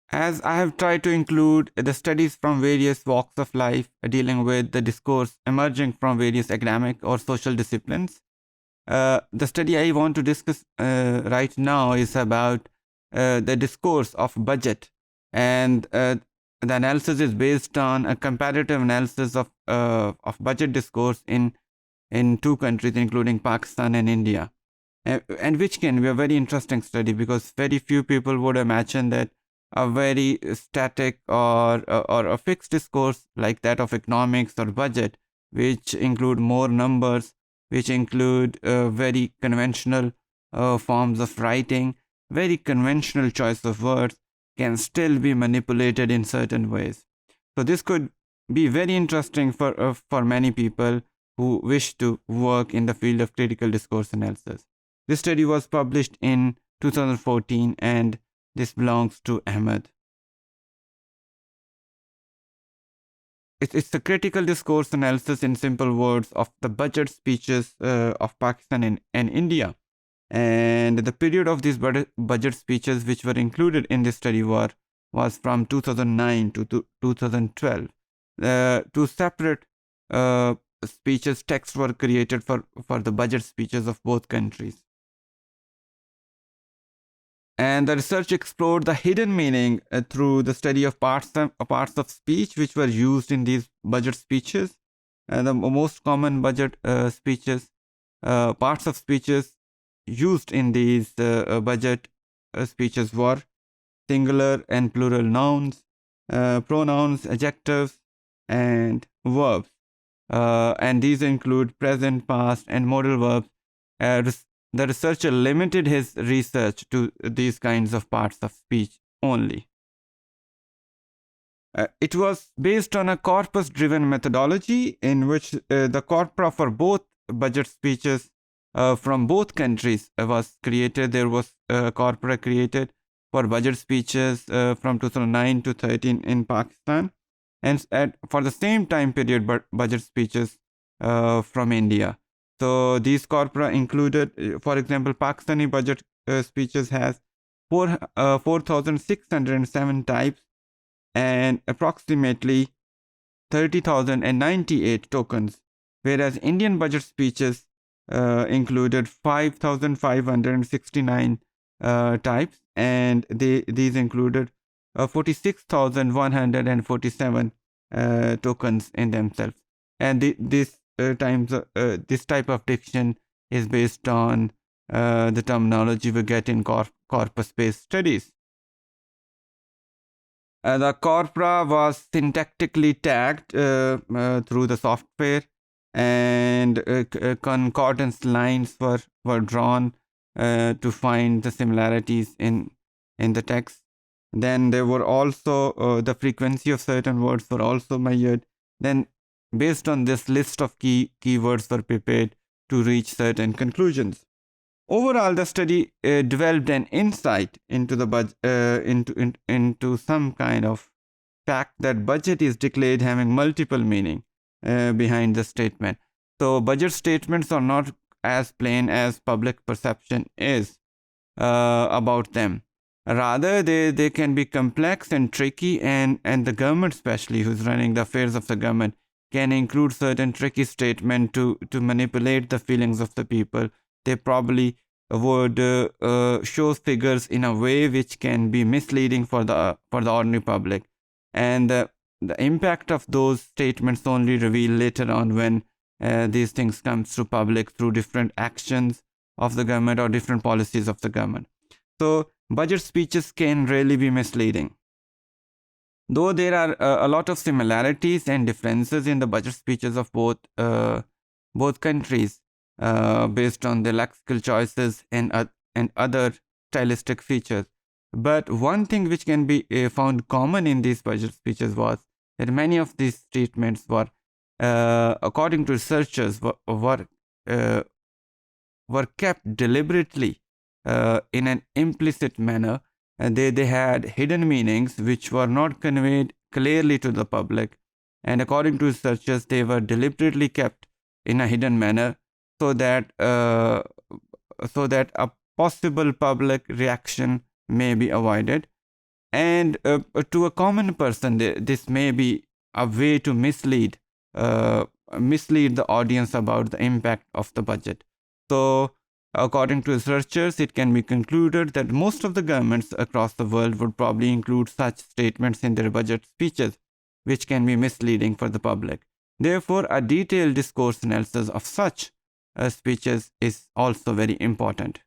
As I have tried to include the studies from various walks of life dealing with the discourse emerging from various academic or social disciplines, the study I want to discuss right now is about the discourse of budget, and the analysis is based on a comparative analysis of budget discourse in two countries, including Pakistan and India, and which can be a very interesting study because very few people would imagine that a very static or a fixed discourse like that of economics or budget, which include more numbers, which include very conventional forms of writing, very conventional choice of words, can still be manipulated in certain ways. So this could be very interesting for many people who wish to work in the field of critical discourse analysis. This study was published in 2014, and this belongs to Ahmed. It's a critical discourse analysis in simple words of the budget speeches of Pakistan and India. And the period of these budget speeches, which were included in this study, was from 2009 to 2012. Two separate speeches, texts were created for the budget speeches of both countries. And the research explored the hidden meaning through the study of parts of speech which were used in these budget speeches. The most common budget speeches, parts of speeches used in these budget speeches were singular and plural nouns, pronouns, adjectives, and verbs. And these include present, past, and modal verbs. The researcher limited his research to these kinds of parts of speech only. It was based on a corpus driven methodology in which the corpora for both budget speeches from both countries was created. There was corpora created for budget speeches from 2009 to 13 in Pakistan, and for the same time period budget speeches from India. So these corpora included, for example, Pakistani budget speeches has 4,607 types and approximately 30,098 tokens, whereas Indian budget speeches included 5,569 types, and these included 46,147 tokens in themselves. And this type of diction is based on the terminology we get in corpus-based studies. The corpora was syntactically tagged through the software, and concordance lines were drawn to find the similarities in the text. Then there were also the frequency of certain words were also measured. Then based on this, list of keywords were prepared to reach certain conclusions. Overall, the study developed an insight into the into some kind of fact that budget is declared having multiple meaning behind the statement. So budget statements are not as plain as public perception is about them. Rather, they can be complex and tricky, and the government, especially who's running the affairs of the government, can include certain tricky statement to manipulate the feelings of the people. They probably would show figures in a way which can be misleading for the ordinary public, and the impact of those statements only reveal later on when these things comes to public through different actions of the government or different policies of the government. So budget speeches can really be misleading. Though there are a lot of similarities and differences in the budget speeches of both countries based on the lexical choices and other stylistic features. But one thing which can be found common in these budget speeches was that many of these statements were, according to researchers, were kept deliberately in an implicit manner. And they had hidden meanings which were not conveyed clearly to the public, and according to researchers, they were deliberately kept in a hidden manner so that a possible public reaction may be avoided. And to a common person, this may be a way to uh, mislead the audience about the impact of the budget. So, according to researchers, it can be concluded that most of the governments across the world would probably include such statements in their budget speeches, which can be misleading for the public. Therefore, a detailed discourse analysis of such speeches is also very important.